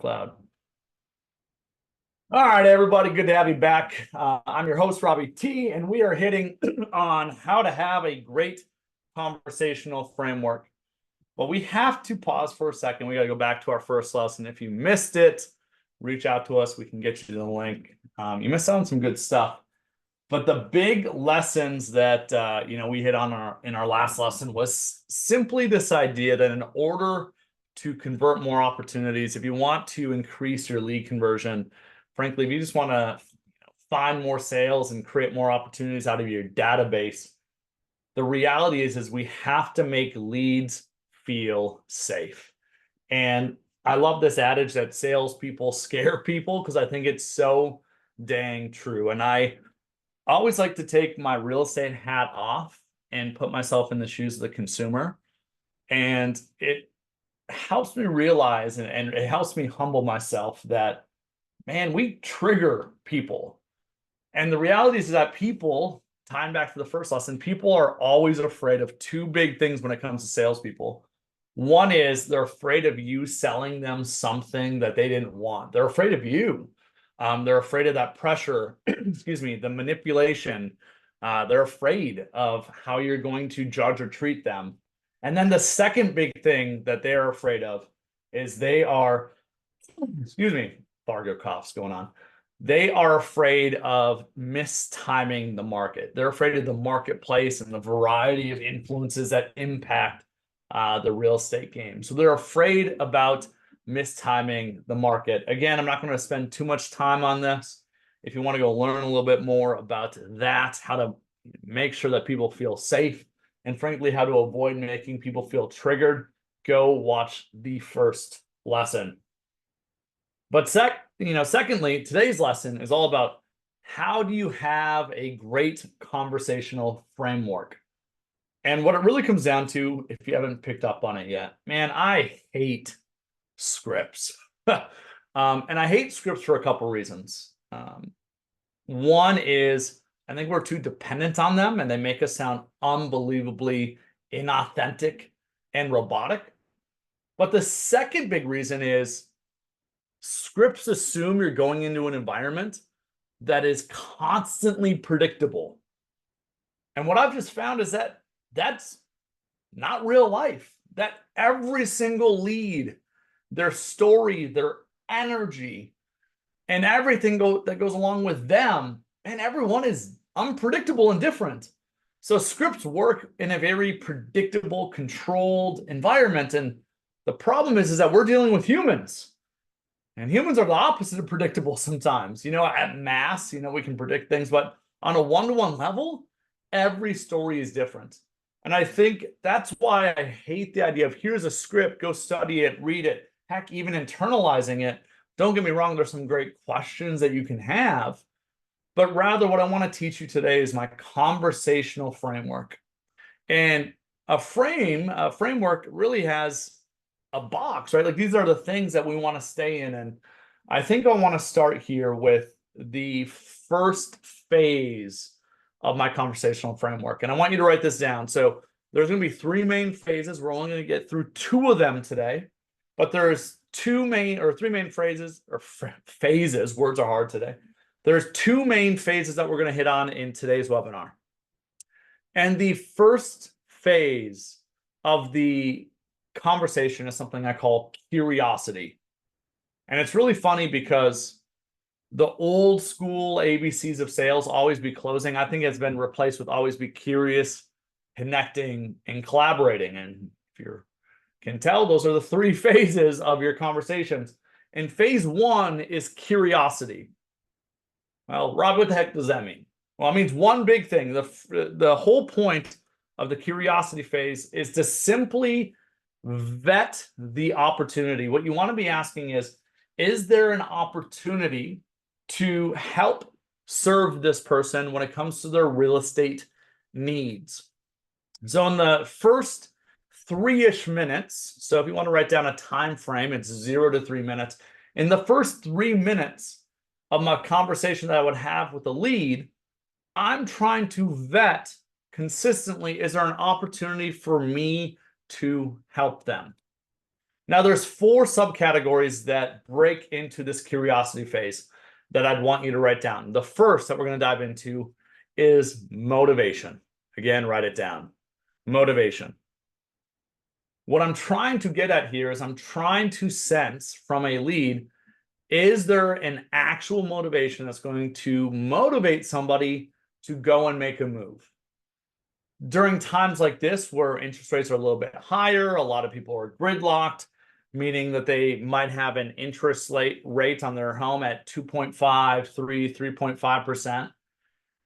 Cloud. All right, everybody, good to have you back. I'm your host, Robbie T, and we are hitting on how to have a great conversational framework. But we have to pause for a second. We got to go back to our first lesson. If you missed it, reach out to us. We can get you the link. You missed out on some good stuff. But the big lessons that we hit on in our last lesson was simply this idea that in order to convert more opportunities, if you want to increase your lead conversion, frankly, if you just want to find more sales and create more opportunities out of your database, the reality is we have to make leads feel safe. And I love this adage that salespeople scare people, because I think it's so dang true. And I always like to take my real estate hat off and put myself in the shoes of the consumer. And it helps me realize and it helps me humble myself that, man, we trigger people. And the reality is that people, tying back to the first lesson, people are always afraid of two big things when it comes to salespeople. One is they're afraid of you selling them something that they didn't want. They're afraid of you. They're afraid of that pressure, excuse me, the manipulation. They're afraid of how you're going to judge or treat them. And then the second big thing that they're afraid of is they are, excuse me, Fargo coughs going on. They are afraid of mistiming the market. They're afraid of the marketplace and the variety of influences that impact the real estate game. So they're afraid about mistiming the market. Again, I'm not going to spend too much time on this. If you want to go learn a little bit more about that, how to make sure that people feel safe, and frankly, how to avoid making people feel triggered, go watch the first lesson. But secondly, today's lesson is all about how do you have a great conversational framework? And what it really comes down to, if you haven't picked up on it yet, man, I hate scripts. And I hate scripts for a couple reasons. One is I think we're too dependent on them and they make us sound unbelievably inauthentic and robotic. But the second big reason is scripts assume you're going into an environment that is constantly predictable. And what I've just found is that that's not real life. That every single lead, their story, their energy, and everything that goes along with them, and everyone is unpredictable and different. So scripts work in a very predictable, controlled environment. And the problem is that we're dealing with humans. And humans are the opposite of predictable sometimes. At mass, we can predict things, but on a one-to-one level, every story is different. And I think that's why I hate the idea of here's a script, go study it, read it, heck, even internalizing it. Don't get me wrong, there's some great questions that you can have, but rather what I want to teach you today is my conversational framework. And a framework really has a box, right? Like these are the things that we want to stay in. And I think I want to start here with the first phase of my conversational framework. And I want you to write this down. So there's going to be three main phases. We're only going to get through two of them today, but there's three main phrases or phases. Words are hard today. There's two main phases that we're going to hit on in today's webinar. And the first phase of the conversation is something I call curiosity. And it's really funny because the old school ABCs of sales, always be closing, I think it's been replaced with always be curious, connecting, and collaborating. And if you can tell, those are the three phases of your conversations. And phase one is curiosity. Well, Rob, what the heck does that mean? Well, it means one big thing. The whole point of the curiosity phase is to simply vet the opportunity. What you want to be asking is there an opportunity to help serve this person when it comes to their real estate needs? So in the first 3-ish minutes, so if you want to write down a time frame, it's 0 to 3 minutes. In the first 3 minutes of my conversation that I would have with the lead, I'm trying to vet consistently, is there an opportunity for me to help them? Now, there's 4 subcategories that break into this curiosity phase that I'd want you to write down. The first that we're going to dive into is motivation. Again, write it down. Motivation. What I'm trying to get at here is I'm trying to sense from a lead, is there an actual motivation that's going to motivate somebody to go and make a move? During times like this where interest rates are a little bit higher, a lot of people are gridlocked, meaning that they might have an interest rate on their home at 2.5, 3, 3.5%.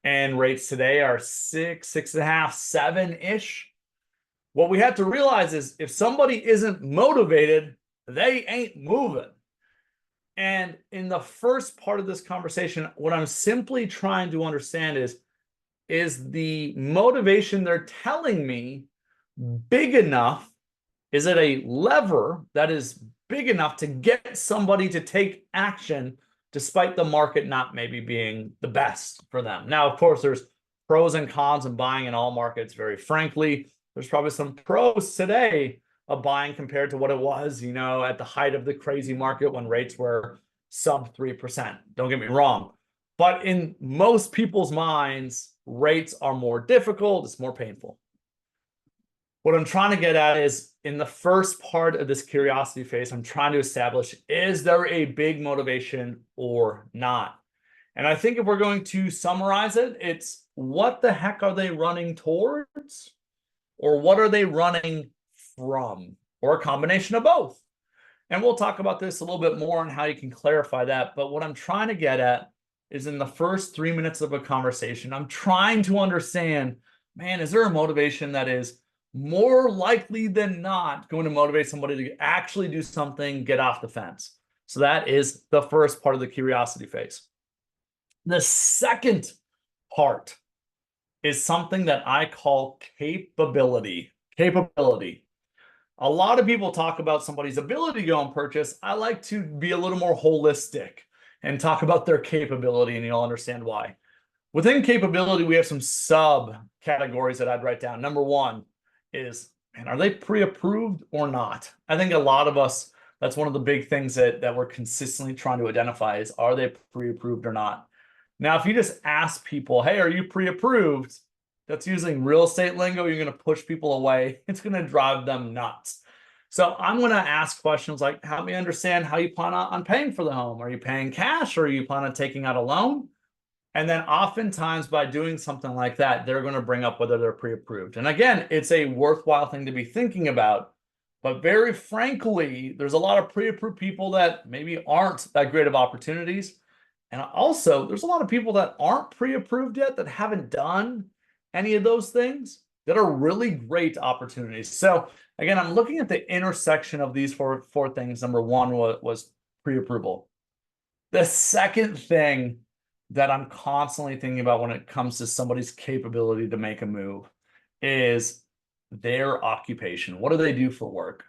And rates today are 6, 6.5, 7-ish. What we have to realize is if somebody isn't motivated, they ain't moving. And in the first part of this conversation, what I'm simply trying to understand is the motivation they're telling me big enough? Is it a lever that is big enough to get somebody to take action despite the market not maybe being the best for them? Now, of course, there's pros and cons in buying in all markets. Very frankly, there's probably some pros today of buying compared to what it was, at the height of the crazy market when rates were sub 3%. Don't get me wrong. But in most people's minds, rates are more difficult. It's more painful. What I'm trying to get at is in the first part of this curiosity phase, I'm trying to establish, is there a big motivation or not? And I think if we're going to summarize it, it's what the heck are they running towards? Or what are they running from? Or a combination of both. And we'll talk about this a little bit more on how you can clarify that. But what I'm trying to get at is in the first 3 minutes of a conversation, I'm trying to understand, man, is there a motivation that is more likely than not going to motivate somebody to actually do something, get off the fence? So that is the first part of the curiosity phase. The second part is something that I call capability. Capability. A lot of people talk about somebody's ability to go and purchase. I like to be a little more holistic and talk about their capability, and you'll understand why. Within capability, we have some subcategories that I'd write down. Number 1 is, man, are they pre-approved or not? I think a lot of us, that's one of the big things that we're consistently trying to identify is, are they pre-approved or not? Now, if you just ask people, hey, are you pre-approved? That's using real estate lingo. You're going to push people away. It's going to drive them nuts. So I'm going to ask questions like, help me understand how you plan on paying for the home. Are you paying cash or are you planning on taking out a loan? And then oftentimes by doing something like that, they're going to bring up whether they're pre-approved. And again, it's a worthwhile thing to be thinking about. But very frankly, there's a lot of pre-approved people that maybe aren't that great of opportunities. And also, there's a lot of people that aren't pre-approved yet that haven't done any of those things that are really great opportunities. So again, I'm looking at the intersection of these four things. Number 1 was pre-approval. The second thing that I'm constantly thinking about when it comes to somebody's capability to make a move is their occupation. What do they do for work?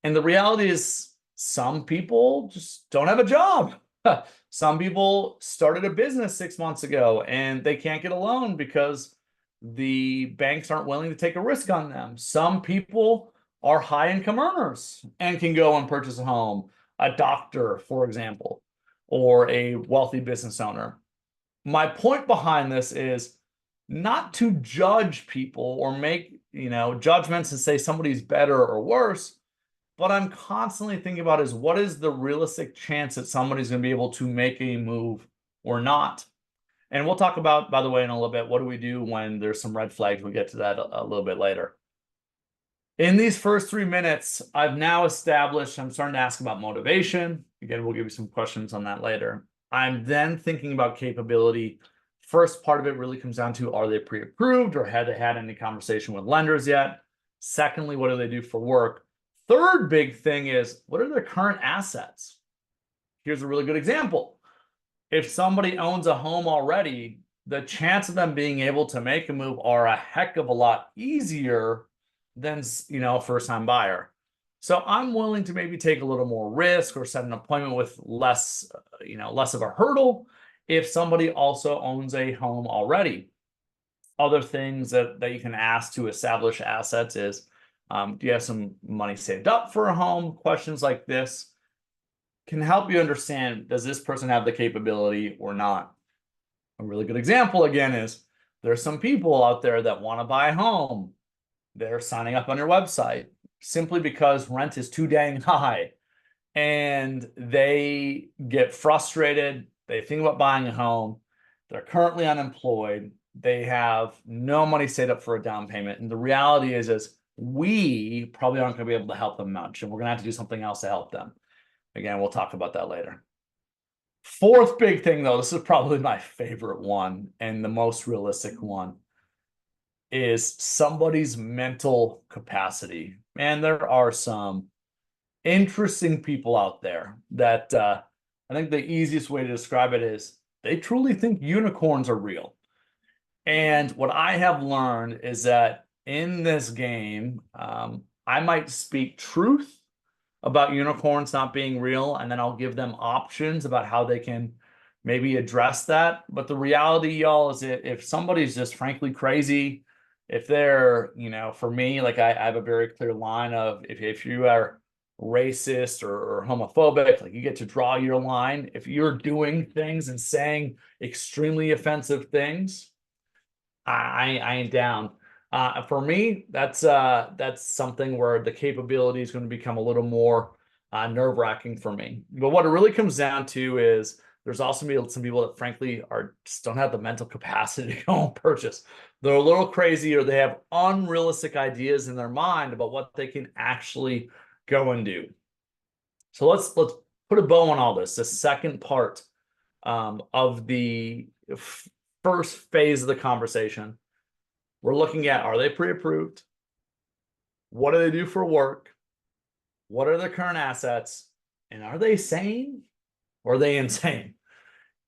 And the reality is some people just don't have a job. Some people started a business 6 months ago and they can't get a loan because the banks aren't willing to take a risk on them. Some people are high income earners and can go and purchase a home, a doctor, for example, or a wealthy business owner. My point behind this is not to judge people or make, judgments and say somebody's better or worse, but I'm constantly thinking about is what is the realistic chance that somebody's going to be able to make a move or not? And we'll talk about, by the way, in a little bit, what do we do when there's some red flags? We'll get to that a little bit later. In these first 3 minutes, I've now established, I'm starting to ask about motivation. Again, we'll give you some questions on that later. I'm then thinking about capability. First part of it really comes down to, are they pre-approved or had they had any conversation with lenders yet? Secondly, what do they do for work? Third big thing is, what are their current assets? Here's a really good example. If somebody owns a home already, the chance of them being able to make a move are a heck of a lot easier than, a first-time buyer. So I'm willing to maybe take a little more risk or set an appointment with less of a hurdle if somebody also owns a home already. Other things that you can ask to establish assets is, Do you have some money saved up for a home? Questions like this can help you understand, does this person have the capability or not? A really good example again is there's some people out there that want to buy a home. They're signing up on your website simply because rent is too dang high, and they get frustrated. They think about buying a home. They're currently unemployed. They have no money saved up for a down payment. And the reality is we probably aren't going to be able to help them much, and we're going to have to do something else to help them. Again, we'll talk about that later. Fourth big thing, though, this is probably my favorite one and the most realistic one, is somebody's mental capacity. Man, there are some interesting people out there that I think the easiest way to describe it is they truly think unicorns are real. And what I have learned is that in this game, I might speak truth about unicorns not being real, and then I'll give them options about how they can maybe address that. But the reality, y'all, is that if somebody's just frankly crazy, if they're, for me, like I have a very clear line of if you are racist or homophobic, like you get to draw your line. If you're doing things and saying extremely offensive things, I ain't down. For me, that's something where the capability is going to become a little more nerve-wracking for me. But what it really comes down to is there's also some people that frankly just don't have the mental capacity to go and purchase. They're a little crazy, or they have unrealistic ideas in their mind about what they can actually go and do. So let's put a bow on all this. The second part of the first phase of the conversation, we're looking at, are they pre-approved? What do they do for work? What are their current assets? And are they sane or are they insane?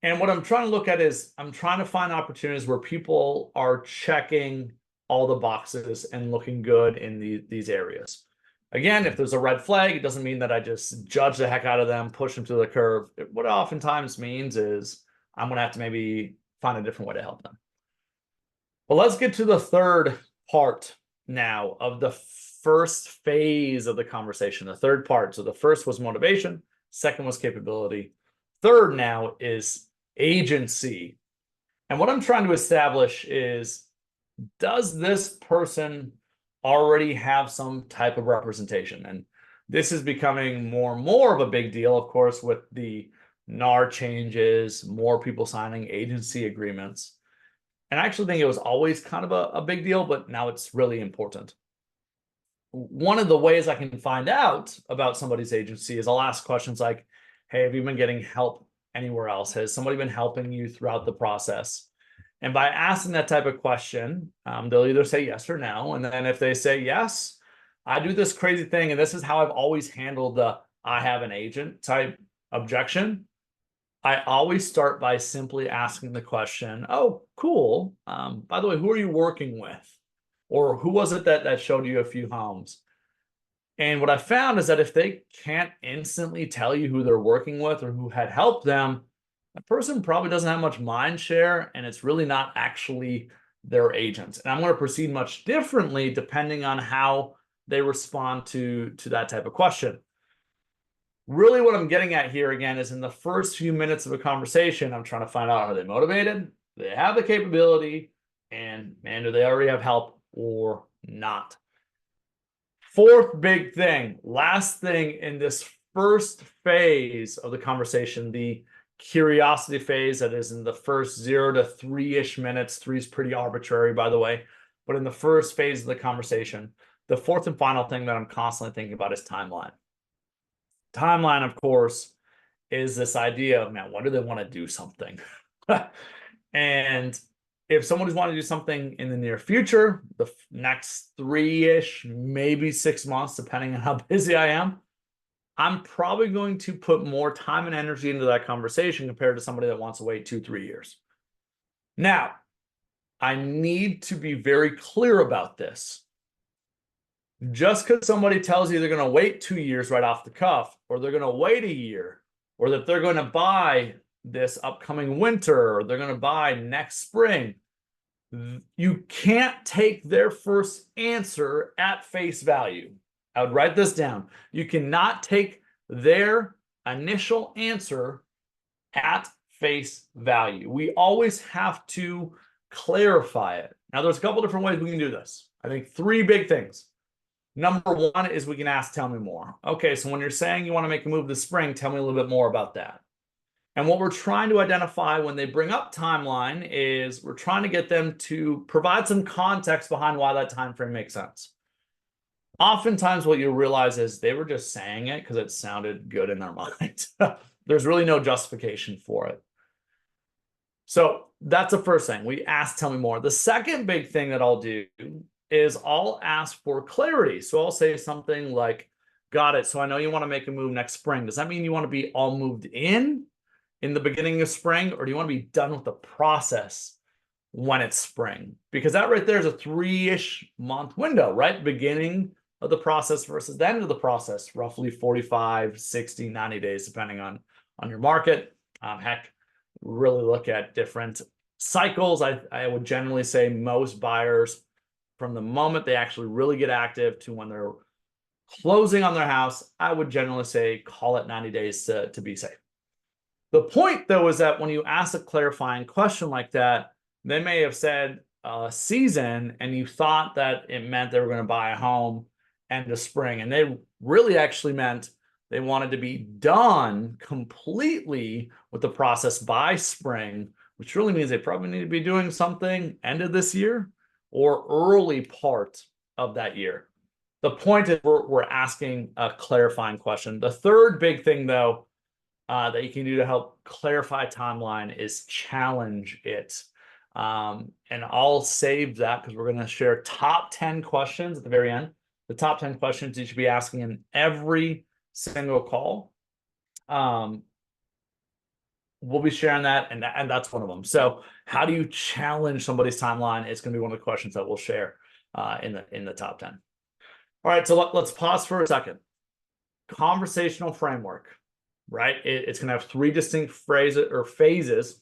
And what I'm trying to look at is I'm trying to find opportunities where people are checking all the boxes and looking good in these areas. Again, if there's a red flag, it doesn't mean that I just judge the heck out of them, push them to the curb. What it oftentimes means is I'm going to have to maybe find a different way to help them. But let's get to the third part now of the first phase of the conversation, the third part. So the first was motivation, second was capability. Third now is agency. And what I'm trying to establish is, does this person already have some type of representation? And this is becoming more and more of a big deal, of course, with the NAR changes, more people signing agency agreements. And I actually think it was always kind of a big deal, but now it's really important. One of the ways I can find out about somebody's agency is I'll ask questions like, hey, have you been getting help anywhere else? Has somebody been helping you throughout the process? And by asking that type of question, they'll either say yes or no. And then if they say yes, I do this crazy thing, and this is how I've always handled the I have an agent type objection. I always start by simply asking the question, oh, cool. By the way, who are you working with? Or who was it that showed you a few homes? And what I found is that if they can't instantly tell you who they're working with or who had helped them, that person probably doesn't have much mind share, and it's really not actually their agent. And I'm going to proceed much differently depending on how they respond to that type of question. Really what I'm getting at here again is in the first few minutes of a conversation, I'm trying to find out, are they motivated? Do they have the capability? And man, do they already have help or not? Fourth big thing, last thing in this first phase of the conversation, the curiosity phase that is in the first 0 to 3-ish minutes. 3 is pretty arbitrary, by the way. But in the first phase of the conversation, the fourth and final thing that I'm constantly thinking about is timeline. Timeline, of course, is this idea of, man, when do they want to do something? And if somebody's wanting to do something in the near future, the next 3-ish, maybe 6 months, depending on how busy I am, I'm probably going to put more time and energy into that conversation compared to somebody that wants to wait 2-3 years. Now, I need to be very clear about this. Just because somebody tells you they're going to wait 2 years right off the cuff, or they're going to wait a year, or that they're going to buy this upcoming winter, or they're going to buy next spring, You can't take their first answer at face value. I would write this down. You cannot take their initial answer at face value. We always have to clarify it. Now, there's a couple different ways we can do this. I think 3 big things. Number 1 is we can ask, tell me more. Okay, so when you're saying you want to make a move this spring, tell me a little bit more about that. And what we're trying to identify when they bring up timeline is we're trying to get them to provide some context behind why that time frame makes sense. Oftentimes what you'll realize is they were just saying it because it sounded good in their mind. There's really no justification for it. So that's the first thing. We ask, tell me more. The second big thing that I'll do is I'll ask for clarity. So I'll say something like, got it. So I know you want to make a move next spring. Does that mean you want to be all moved in the beginning of spring, or do you want to be done with the process when it's spring? Because that right there is a 3-ish month window, right? Beginning of the process versus the end of the process, roughly 45, 60, 90 days, depending on your market. Heck, really look at different cycles. I would generally say most buyers, from the moment they actually really get active to when they're closing on their house, I would generally say call it 90 days to be safe. The point, though, is that when you ask a clarifying question like that, they may have said season, and you thought that it meant they were going to buy a home end of spring, and they really actually meant they wanted to be done completely with the process by spring, which really means they probably need to be doing something end of this year or early part of that year. The point is we're asking a clarifying question. The third big thing, though, that you can do to help clarify timeline is challenge it. And I'll save that because we're going to share top 10 questions at the very end. The top 10 questions you should be asking in every single call. We'll be sharing that, and that's one of them. So how do you challenge somebody's timeline? It's going to be one of the questions that we'll share in the top 10. All right, so let's pause for a second. Conversational framework, right? It's going to have 3 distinct phases.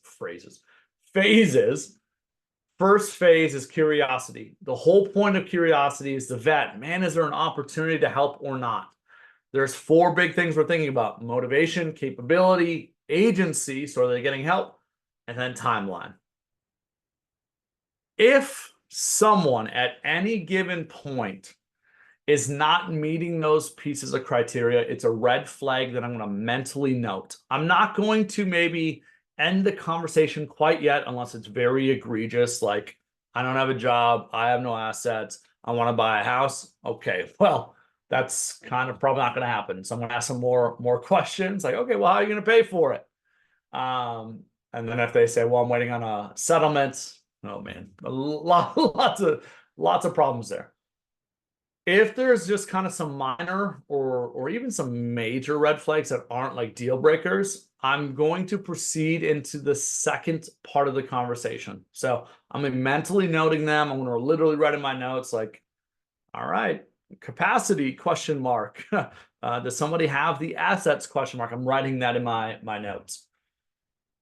First phase is curiosity. The whole point of curiosity is to vet, man, is there an opportunity to help or not? There's 4 big things we're thinking about: motivation, capability, agency, so are they getting help, and then timeline. If someone at any given point is not meeting those pieces of criteria, it's a red flag that I'm going to mentally note. I'm not going to maybe end the conversation quite yet unless it's very egregious, like I don't have a job, I have no assets, I want to buy a house. Okay, well, that's kind of probably not going to happen. So I'm going to ask some more questions, like, okay, well, how are you going to pay for it? And then if they say, well, I'm waiting on a settlement, oh man, lots of problems there. If there's just kind of some minor or even some major red flags that aren't like deal breakers, I'm going to proceed into the second part of the conversation. So I'm mentally noting them. I'm going to literally write in my notes like, all right, capacity, question mark. Does somebody have the assets, question mark? I'm writing that in my notes.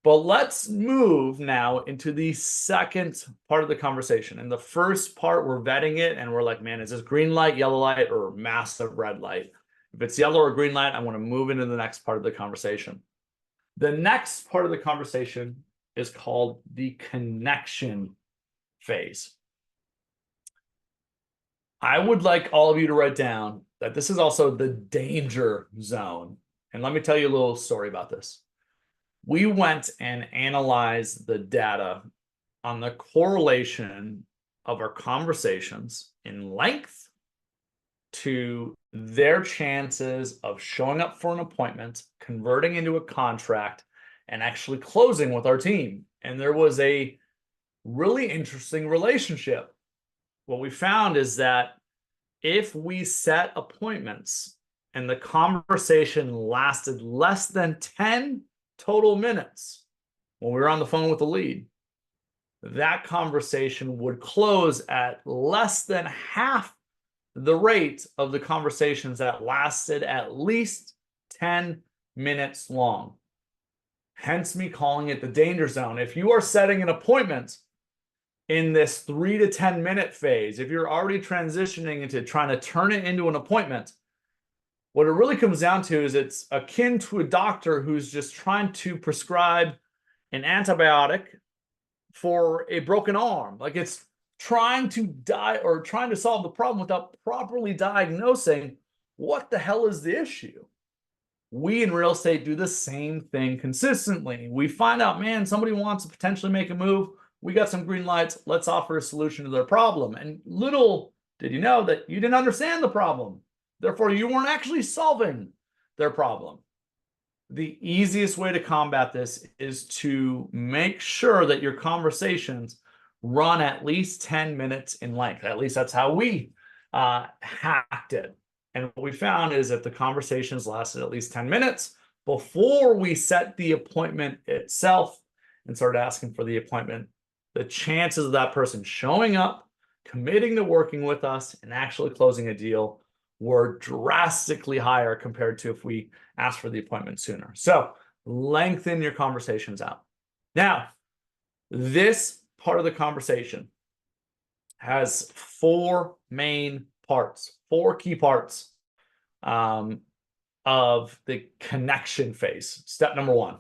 But let's move now into the second part of the conversation. In the first part, we're vetting it, and we're like, man, is this green light, yellow light, or massive red light? If it's yellow or green light, I want to move into the next part of the conversation. The next part of the conversation is called the connection phase. I would like all of you to write down that this is also the danger zone. And let me tell you a little story about this. We went and analyzed the data on the correlation of our conversations in length to their chances of showing up for an appointment, converting into a contract, and actually closing with our team. And there was a really interesting relationship. What we found is that if we set appointments and the conversation lasted less than 10 total minutes when we were on the phone with the lead, that conversation would close at less than half the rate of the conversations that lasted at least 10 minutes long. Hence me calling it the danger zone. If you are setting an appointment in this 3 to 10 minute phase, if you're already transitioning into trying to turn it into an appointment, what it really comes down to is it's akin to a doctor who's just trying to prescribe an antibiotic for a broken arm. Like, it's trying to trying to solve the problem without properly diagnosing what the hell is the issue. We in real estate do the same thing consistently. We find out, man, somebody wants to potentially make a move. We got some green lights. Let's offer a solution to their problem. And little did you know that you didn't understand the problem. Therefore, you weren't actually solving their problem. The easiest way to combat this is to make sure that your conversations run at least 10 minutes in length. At least that's how we hacked it. And what we found is if the conversations lasted at least 10 minutes before we set the appointment itself and started asking for the appointment, the chances of that person showing up, committing to working with us, and actually closing a deal were drastically higher compared to if we asked for the appointment sooner. So lengthen your conversations out. Now, this part of the conversation has 4 main parts, 4 key parts of the connection phase. Step number 1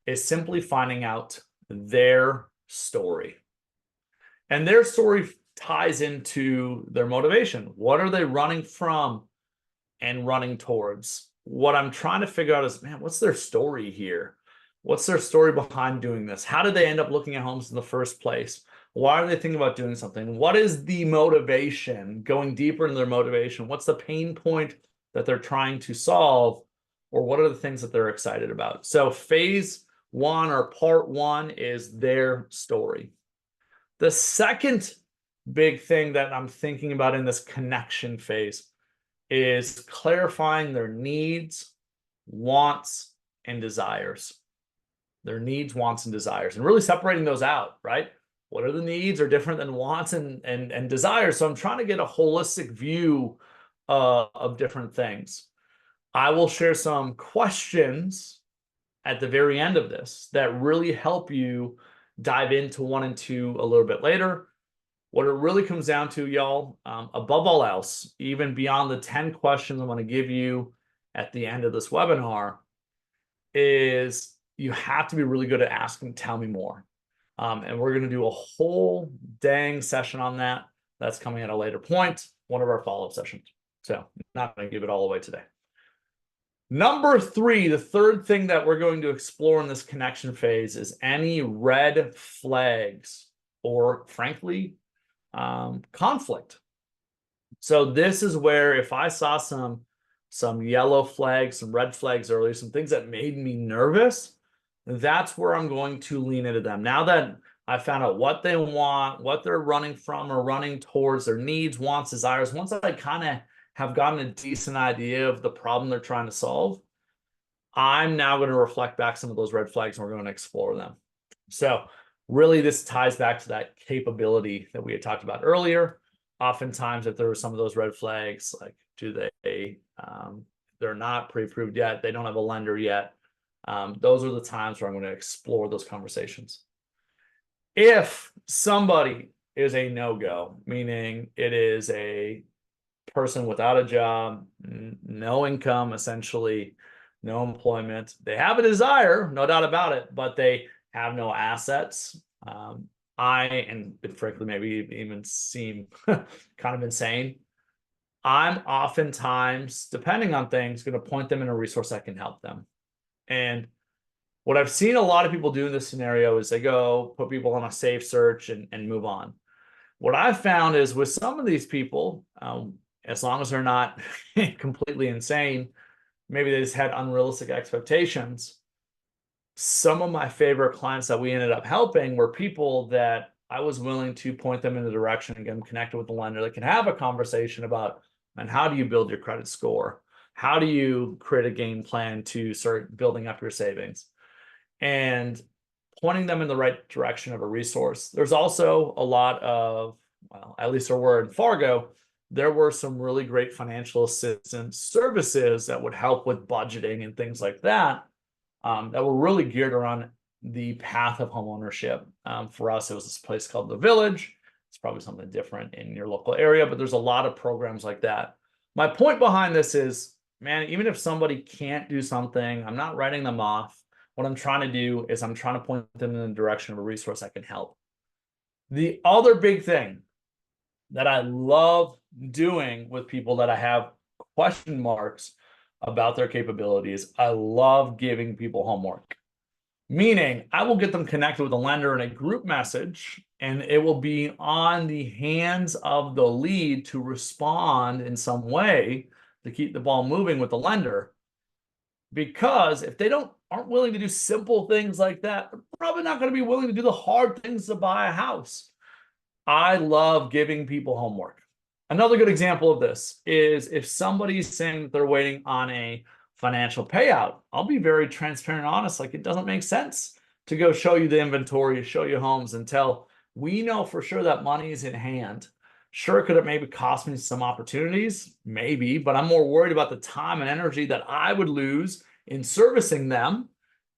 is simply finding out their story. And their story ties into their motivation. What are they running from and running towards? What I'm trying to figure out is, man, what's their story here? What's their story behind doing this? How did they end up looking at homes in the first place? Why are they thinking about doing something? What is the motivation? Going deeper into their motivation. What's the pain point that they're trying to solve? Or what are the things that they're excited about? So phase 1 or part 1 is their story. The second big thing that I'm thinking about in this connection phase is clarifying their needs, wants, and desires. Their needs, wants, and desires, and really separating those out, right? What are the needs are different than wants and desires. So I'm trying to get a holistic view of different things. I will share some questions at the very end of this that really help you dive into 1 and 2 a little bit later. What it really comes down to, y'all, above all else, even beyond the 10 questions I'm going to give you at the end of this webinar, is you have to be really good at asking, tell me more. And we're going to do a whole dang session on that. That's coming at a later point, one of our follow-up sessions. So I'm not going to give it all away today. Number 3, the third thing that we're going to explore in this connection phase is any red flags or, frankly, conflict. So this is where if I saw some yellow flags, some red flags earlier, some things that made me nervous, that's where I'm going to lean into them. Now that I found out what they want, what they're running from or running towards, their needs, wants, desires, once I kind of have gotten a decent idea of the problem they're trying to solve, I'm now going to reflect back some of those red flags and we're going to explore them. So really, this ties back to that capability that we had talked about earlier. Oftentimes, if there were some of those red flags, like they're not pre-approved yet, they don't have a lender yet, those are the times where I'm going to explore those conversations. If somebody is a no-go, meaning it is a person without a job, no income, essentially, no employment, they have a desire, no doubt about it, but they have no assets. And frankly, maybe even seem kind of insane. I'm oftentimes, depending on things, going to point them in a resource that can help them. And what I've seen a lot of people do in this scenario is they go put people on a safe search and move on. What I've found is with some of these people, as long as they're not completely insane, maybe they just had unrealistic expectations. Some of my favorite clients that we ended up helping were people that I was willing to point them in the direction and get them connected with the lender that can have a conversation about, and how do you build your credit score? How do you create a game plan to start building up your savings? And pointing them in the right direction of a resource. There's also a lot of, well, at least there were in Fargo, there were some really great financial assistance services that would help with budgeting and things like that, that were really geared around the path of homeownership. For us, it was this place called The Village. It's probably something different in your local area, but there's a lot of programs like that. My point behind this is, man, even if somebody can't do something, I'm not writing them off. What I'm trying to do is I'm trying to point them in the direction of a resource that can help. The other big thing that I love doing with people that I have question marks about their capabilities, I love giving people homework. Meaning, I will get them connected with a lender in a group message, and it will be on the hands of the lead to respond in some way to keep the ball moving with the lender. Because if they aren't willing to do simple things like that, they're probably not going to be willing to do the hard things to buy a house. I love giving people homework. Another good example of this is if somebody's saying that they're waiting on a financial payout, I'll be very transparent and honest. Like, it doesn't make sense to go show you the inventory, show you homes until we know for sure that money is in hand. Sure, could it maybe cost me some opportunities? Maybe, but I'm more worried about the time and energy that I would lose in servicing them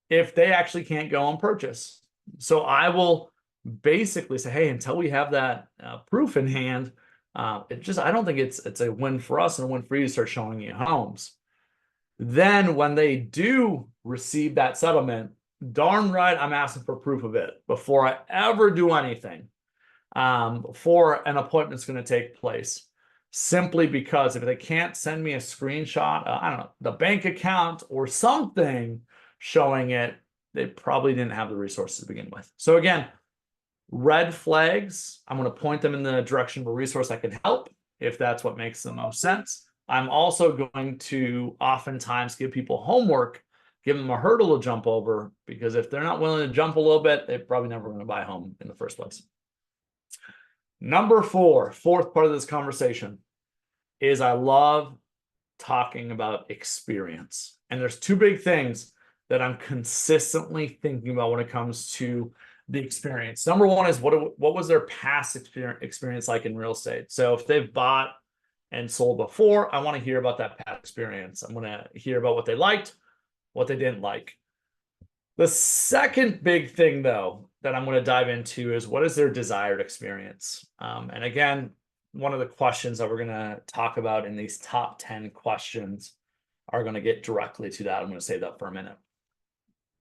if they actually can't go and purchase. So I will basically say, hey, until we have that proof in hand, I don't think it's a win for us and a win for you to start showing you homes. Then when they do receive that settlement, darn right, I'm asking for proof of it before I ever do anything, before an appointment's going to take place. Simply because if they can't send me a screenshot, I don't know, the bank account or something showing it, they probably didn't have the resources to begin with. So again, red flags, I'm going to point them in the direction of a resource that can help if that's what makes the most sense. I'm also going to oftentimes give people homework, give them a hurdle to jump over, because if they're not willing to jump a little bit, they're probably never going to buy a home in the first place. Number fourth part of this conversation is I love talking about experience. And there's two big things that I'm consistently thinking about when it comes to the experience. Number one is what was their past experience like in real estate? So if they've bought and sold before, I want to hear about that past experience. I'm going to hear about what they liked, what they didn't like. The second big thing, though, that I'm going to dive into is what is their desired experience? And again, one of the questions that we're going to talk about in these top 10 questions are going to get directly to that. I'm going to save that for a minute.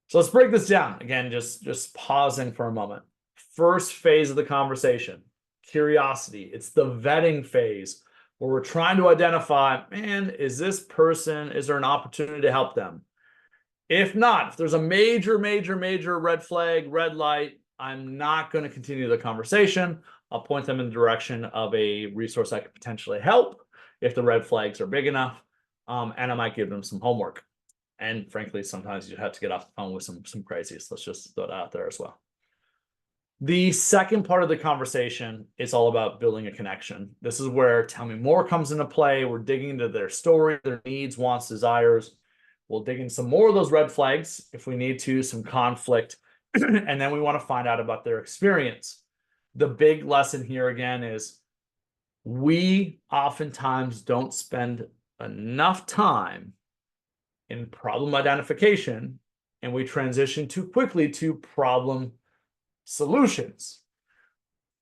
So let's break this down. Again, just pausing for a moment. First phase of the conversation, curiosity. It's the vetting phase where we're trying to identify, man, is there an opportunity to help them? If not, if there's a major red flag, red light, I'm not going to continue the conversation. I'll point them in the direction of a resource that could potentially help if the red flags are big enough, and I might give them some homework. And frankly, sometimes you have to get off the phone with some crazies. Let's just throw that out there as well. The second part of the conversation is all about building a connection. This is where Tell Me More comes into play. We're digging into their story, their needs, wants, desires. We'll dig in some more of those red flags if we need to, some conflict, and then we want to find out about their experience. The big lesson here again is we oftentimes don't spend enough time in problem identification, and we transition too quickly to problem solutions.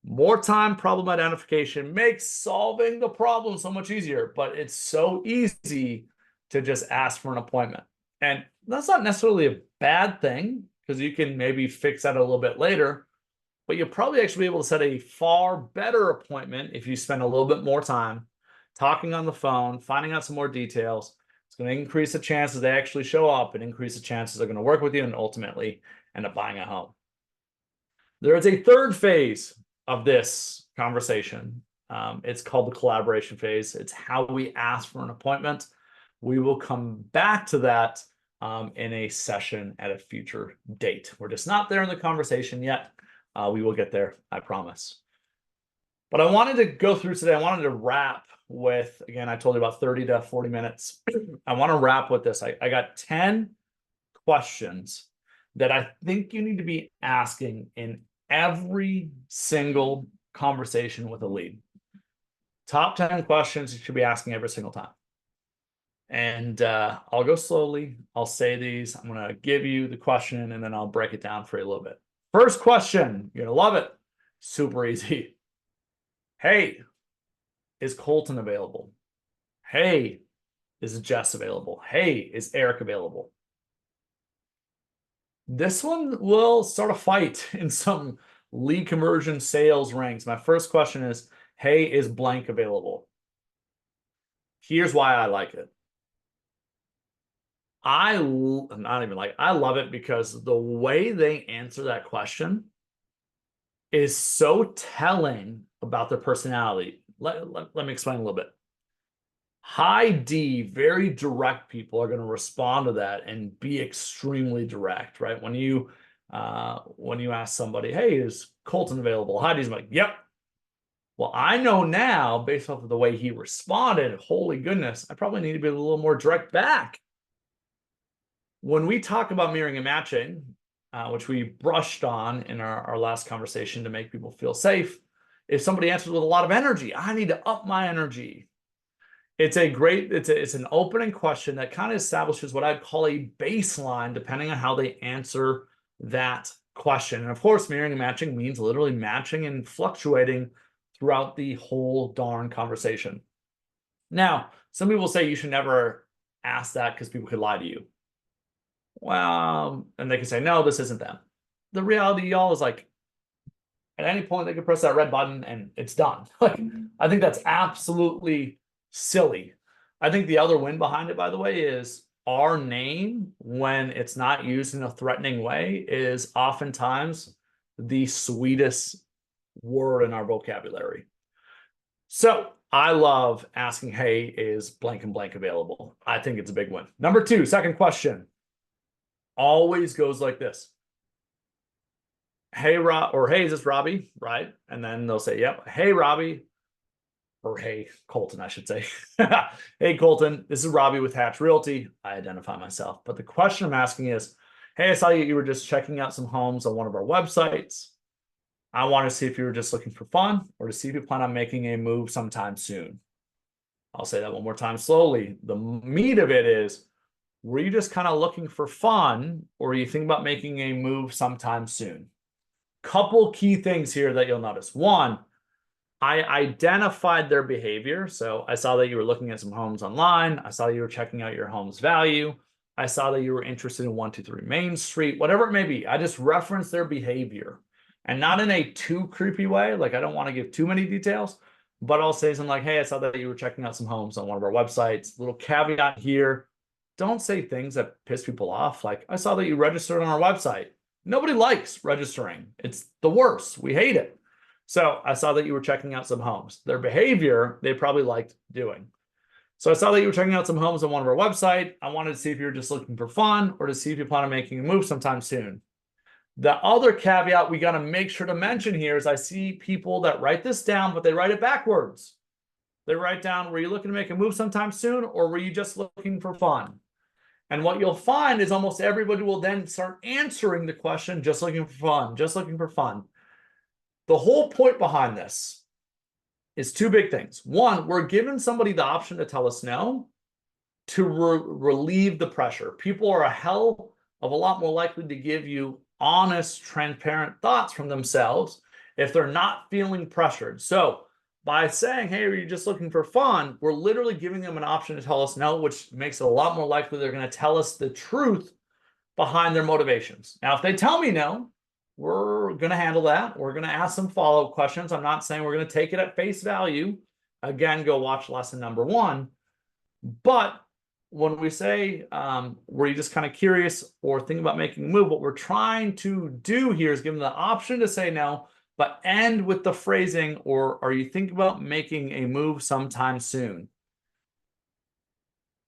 More time problem identification makes solving the problem so much easier, but it's so easy to just ask for an appointment. And that's not necessarily a bad thing, because you can maybe fix that a little bit later, but you'll probably actually be able to set a far better appointment if you spend a little bit more time talking on the phone, finding out some more details. It's going to increase the chances they actually show up and increase the chances they're going to work with you and ultimately end up buying a home. There is a third phase of this conversation. It's called the collaboration phase. It's how we ask for an appointment. We will come back to that in a session at a future date. We're just not there in the conversation yet. We will get there, I promise. But I wanted to go through today. I wanted to wrap with, again, I told you about 30 to 40 minutes. I want to wrap with this. I got 10 questions that I think you need to be asking in every single conversation with a lead. Top 10 questions you should be asking every single time. And I'll go slowly. I'll say these. I'm going to give you the question and then I'll break it down for you a little bit. First question, you're going to love it. Super easy. Hey, is Colton available? Hey, is Jess available? Hey, is Eric available? This one will start a fight in some lead conversion sales ranks. My first question is, hey, is blank available? Here's why I like it. I love it because the way they answer that question is so telling about their personality. Let me explain a little bit. High D, very direct people are going to respond to that and be extremely direct, right? When you ask somebody, hey, is Colton available? High D's like, yep. Well, I know now, based off of the way he responded, holy goodness, I probably need to be a little more direct back. When we talk about mirroring and matching, which we brushed on in our last conversation to make people feel safe, if somebody answers with a lot of energy, I need to up my energy. It's an opening question that kind of establishes what I'd call a baseline, depending on how they answer that question. And of course, mirroring and matching means literally matching and fluctuating throughout the whole darn conversation. Now, some people say you should never ask that because people could lie to you. Well, and they can say, no, this isn't them. The reality, y'all, is like, at any point they could press that red button and it's done. Like, I think that's absolutely silly. I think the other win behind it, by the way, is our name, when it's not used in a threatening way, is oftentimes the sweetest word in our vocabulary. So I love asking, hey, is blank and blank available? I think it's a big win. Number two, second question, always goes like this. Hey, Rob, or hey, is this Robbie? Right? And then they'll say, yep. Hey, Robbie. Or hey, Colton, I should say. Hey, Colton, this is Robbie with Hatch Realty. I identify myself. But the question I'm asking is, hey, I saw you were just checking out some homes on one of our websites. I want to see if you were just looking for fun or to see if you plan on making a move sometime soon. I'll say that one more time slowly. The meat of it is, were you just kind of looking for fun or are you thinking about making a move sometime soon? Couple key things here that you'll notice. One, I identified their behavior. So I saw that you were looking at some homes online. I saw you were checking out your home's value. I saw that you were interested in 123 Main Street, whatever it may be. I just referenced their behavior and not in a too creepy way. Like, I don't want to give too many details, but I'll say something like, hey, I saw that you were checking out some homes on one of our websites. Little caveat here. Don't say things that piss people off. Like, I saw that you registered on our website. Nobody likes registering. It's the worst. We hate it. So I saw that you were checking out some homes. Their behavior, they probably liked doing. So I saw that you were checking out some homes on one of our websites. I wanted to see if you were just looking for fun or to see if you plan on making a move sometime soon. The other caveat we got to make sure to mention here is I see people that write this down, but they write it backwards. They write down, were you looking to make a move sometime soon or were you just looking for fun? And what you'll find is almost everybody will then start answering the question, just looking for fun, just looking for fun. The whole point behind this is two big things. One, we're giving somebody the option to tell us no to relieve the pressure. People are a hell of a lot more likely to give you honest, transparent thoughts from themselves if they're not feeling pressured. So by saying, hey, are you just looking for fun? We're literally giving them an option to tell us no, which makes it a lot more likely they're going to tell us the truth behind their motivations. Now, if they tell me no, we're going to handle that. We're going to ask some follow-up questions. I'm not saying we're going to take it at face value. Again, go watch lesson number 1. But when we say, were you just kind of curious or thinking about making a move, what we're trying to do here is give them the option to say no, but end with the phrasing, or are you thinking about making a move sometime soon?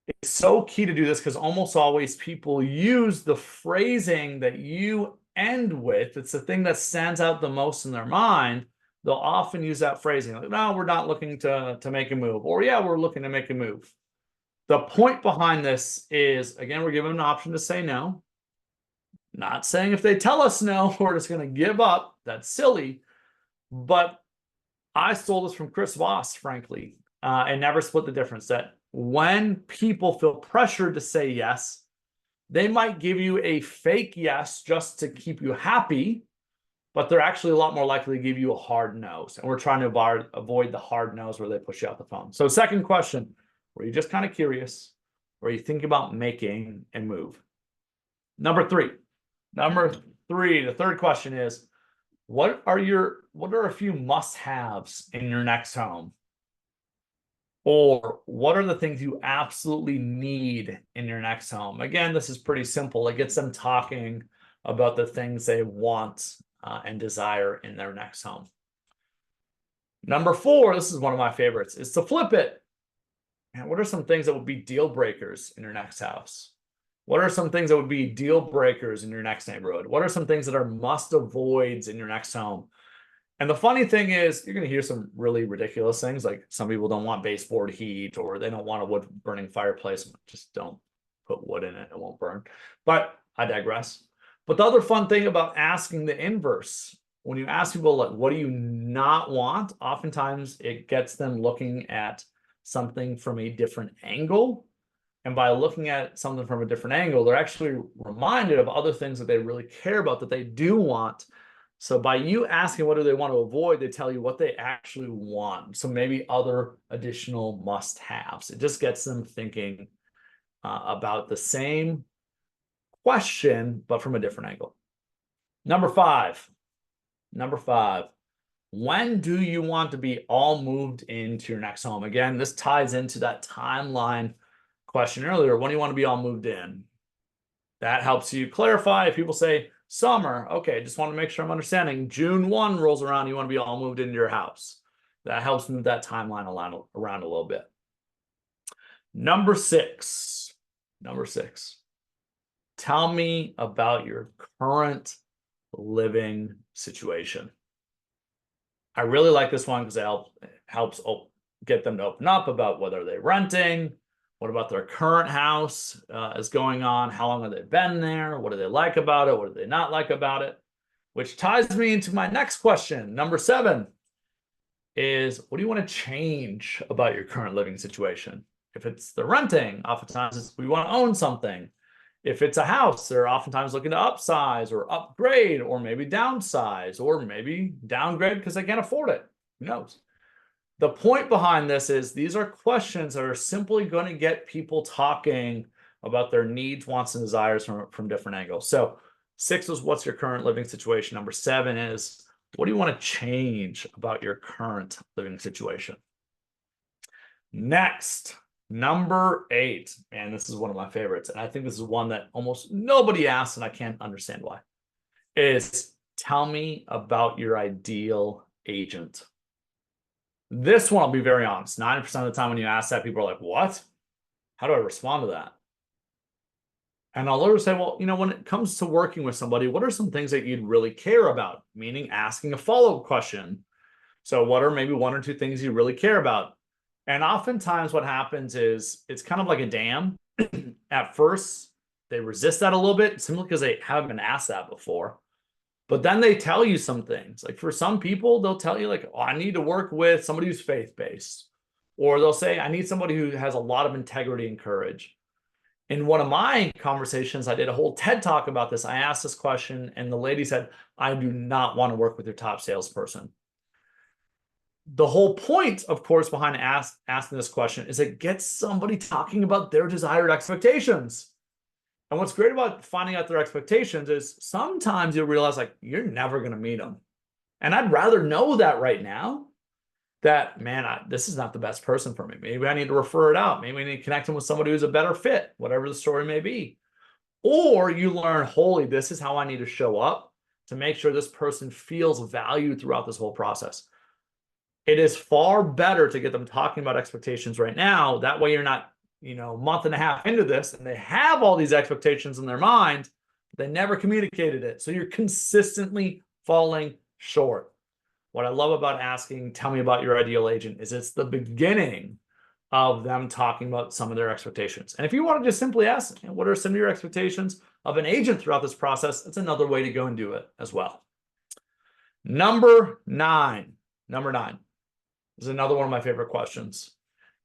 It's so key to do this because almost always people use the phrasing that you end with. It's the thing that stands out the most in their mind. They'll often use that phrasing like, no, we're not looking to make a move, or yeah, we're looking to make a move. The point behind this is, again, we're giving them an option to say no. Not saying if they tell us no, we're just going to give up. That's silly. But I stole this from Chris Voss, frankly, and never split the difference. That when people feel pressured to say yes, they might give you a fake yes just to keep you happy, but they're actually a lot more likely to give you a hard no. And we're trying to avoid the hard no's where they push you out the phone. So second question, were you just kind of curious? Or are you thinking about making a move? Number three, the third question is, what are a few must-haves in your next home? Or what are the things you absolutely need in your next home? Again, this is pretty simple. It gets them talking about the things they want and desire in their next home. Number four, this is one of my favorites, is to flip it. And what are some things that would be deal breakers in your next house? What are some things that would be deal breakers in your next neighborhood? What are some things that are must avoids in your next home? And the funny thing is, you're going to hear some really ridiculous things, like some people don't want baseboard heat, or they don't want a wood burning fireplace. Just don't put wood in it, it won't burn. But I digress. But the other fun thing about asking the inverse, when you ask people, like, what do you not want? Oftentimes it gets them looking at something from a different angle. And by looking at something from a different angle, they're actually reminded of other things that they really care about, that they do want. So by you asking what do they want to avoid, they tell you what they actually want. So maybe other additional must-haves. It just gets them thinking about the same question, but from a different angle. Number five, when do you want to be all moved into your next home? Again, this ties into that timeline question earlier. When do you want to be all moved in? That helps you clarify. If people say summer, okay, just want to make sure I'm understanding. June 1 rolls around, you want to be all moved into your house. That helps move that timeline around a little bit. Number six, tell me about your current living situation. I really like this one because it helps get them to open up about whether they're renting, what about their current house is going on, how long have they been there, what do they like about it, what do they not like about it, which ties me into my next question. Number 7 is, what do you want to change about your current living situation? If it's the renting, oftentimes we want to own something. If it's a house, they're oftentimes looking to upsize or upgrade, or maybe downsize, or maybe downgrade because they can't afford it. Who knows? The point behind this is these are questions that are simply going to get people talking about their needs, wants, and desires from different angles. So 6 is, what's your current living situation? Number 7 is, what do you want to change about your current living situation? Next, number 8, and this is one of my favorites, and I think this is one that almost nobody asks, and I can't understand why, is tell me about your ideal agent. This one, I'll be very honest, 90% of the time when you ask that, people are like, what? How do I respond to that? And I'll literally say, well, when it comes to working with somebody, what are some things that you'd really care about? Meaning asking a follow-up question. So what are maybe 1 or 2 things you really care about? And oftentimes what happens is it's kind of like a dam. At first, they resist that a little bit simply because they haven't been asked that before. But then they tell you some things. Like for some people, they'll tell you like, oh, I need to work with somebody who's faith-based. Or they'll say, I need somebody who has a lot of integrity and courage. In one of my conversations, I did a whole TED talk about this. I asked this question and the lady said, I do not want to work with your top salesperson. The whole point, of course, behind asking this question is it gets somebody talking about their desired expectations. And what's great about finding out their expectations is sometimes you'll realize like you're never going to meet them. And I'd rather know that right now, that, man, this is not the best person for me. Maybe I need to refer it out. Maybe I need to connect them with somebody who's a better fit, whatever the story may be. Or you learn, holy, this is how I need to show up to make sure this person feels valued throughout this whole process. It is far better to get them talking about expectations right now. That way you're not, a month and a half into this and they have all these expectations in their mind, they never communicated it. So you're consistently falling short. What I love about asking, tell me about your ideal agent, is it's the beginning of them talking about some of their expectations. And if you want to just simply ask, what are some of your expectations of an agent throughout this process? That's another way to go and do it as well. Number nine. This is another one of my favorite questions.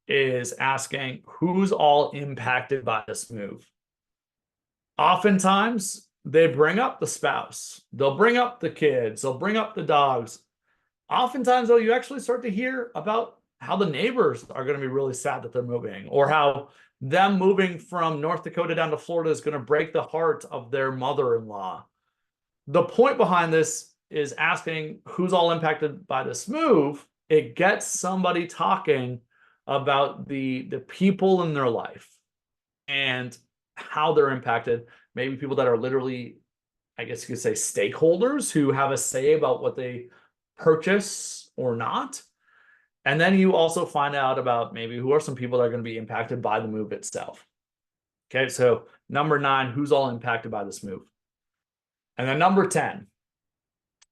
is asking who's all impacted by this move. Oftentimes, they bring up the spouse, they'll bring up the kids, they'll bring up the dogs. Oftentimes, though, you actually start to hear about how the neighbors are going to be really sad that they're moving, or how them moving from North Dakota down to Florida is going to break the heart of their mother-in-law. The point behind this is asking who's all impacted by this move. It gets somebody talking about the people in their life and how they're impacted. Maybe people that are literally, I guess you could say, stakeholders who have a say about what they purchase or not. And then you also find out about maybe who are some people that are going to be impacted by the move itself. Okay, so number 9, who's all impacted by this move? And then number 10,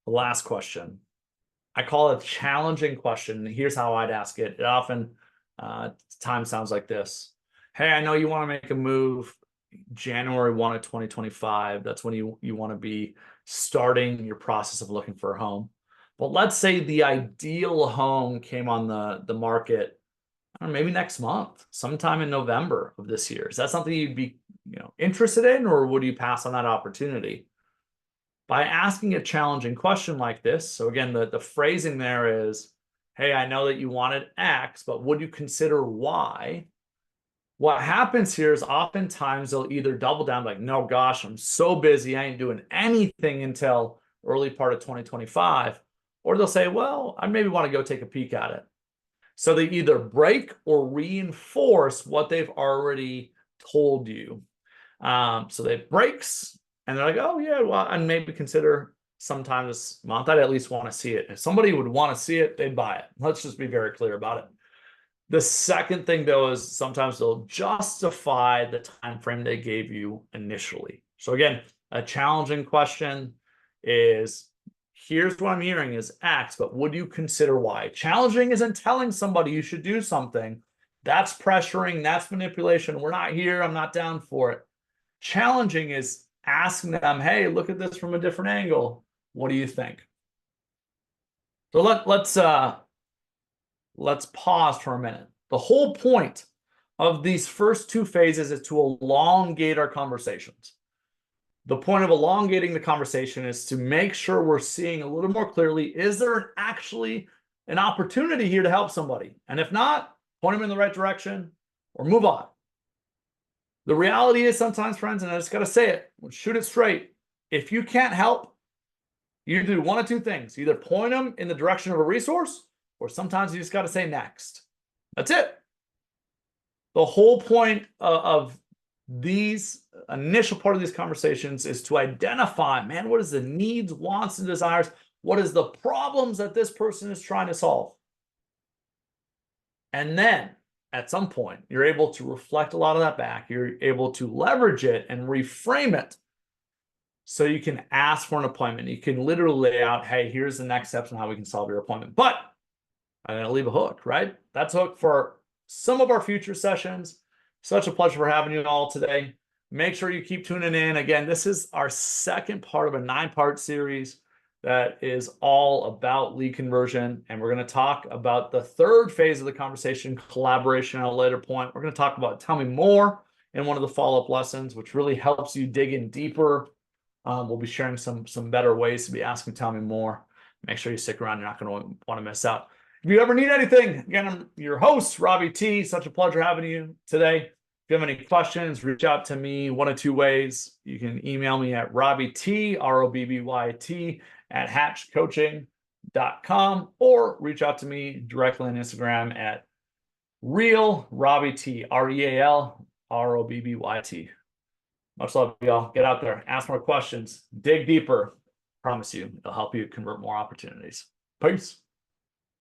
the last question. I call it a challenging question. Here's how I'd ask it. It often times sounds like this. Hey, I know you want to make a move January 1 of 2025. That's when you want to be starting your process of looking for a home. But let's say the ideal home came on the market, I don't know, maybe next month, sometime in November of this year. Is that something you'd be interested in, or would you pass on that opportunity? By asking a challenging question like this, so again, the phrasing there is, hey, I know that you wanted X, but would you consider Y? What happens here is oftentimes they'll either double down like, no, gosh, I'm so busy, I ain't doing anything until early part of 2025. Or they'll say, well, I maybe want to go take a peek at it. So they either break or reinforce what they've already told you. So they breaks, and they're like, oh, yeah, well, and maybe consider sometime this month. I'd at least want to see it. If somebody would want to see it, they'd buy it. Let's just be very clear about it. The second thing, though, is sometimes they'll justify the time frame they gave you initially. So again, a challenging question is, here's what I'm hearing is X, but would you consider Y? Challenging isn't telling somebody you should do something. That's pressuring, that's manipulation. We're not here, I'm not down for it. Challenging is asking them, hey, look at this from a different angle. What do you think? So let's pause for a minute. The whole point of these first 2 phases is to elongate our conversations. The point of elongating the conversation is to make sure we're seeing a little more clearly, is there actually an opportunity here to help somebody? And if not, point them in the right direction or move on. The reality is sometimes, friends, and I just got to say it, shoot it straight. If you can't help, you do one of 2 things. Either point them in the direction of a resource, or sometimes you just got to say next. That's it. The whole point of these initial part of these conversations is to identify, man, what is the needs, wants, and desires? What is the problems that this person is trying to solve? And then at some point, you're able to reflect a lot of that back. You're able to leverage it and reframe it so you can ask for an appointment. You can literally lay out, hey, here's the next steps on how we can solve your appointment. But I'm going to leave a hook, right? That's a hook for some of our future sessions. Such a pleasure for having you all today. Make sure you keep tuning in. Again, this is our second part of a 9-part series that is all about lead conversion. And we're going to talk about the third phase of the conversation, collaboration, at a later point. We're going to talk about tell me more in one of the follow-up lessons, which really helps you dig in deeper. We'll be sharing some better ways to be asking tell me more. Make sure you stick around. You're not going to want to miss out. If you ever need anything, again, I'm your host, Robbie T. Such a pleasure having you today. If you have any questions, reach out to me one of 2 ways. You can email me at robbyt, ROBBYT, at hatchcoaching.com, or reach out to me directly on Instagram at real Robbie T, REAL ROBBYT. Much love, y'all. Get out there, ask more questions, dig deeper. Promise you, it'll help you convert more opportunities. Peace.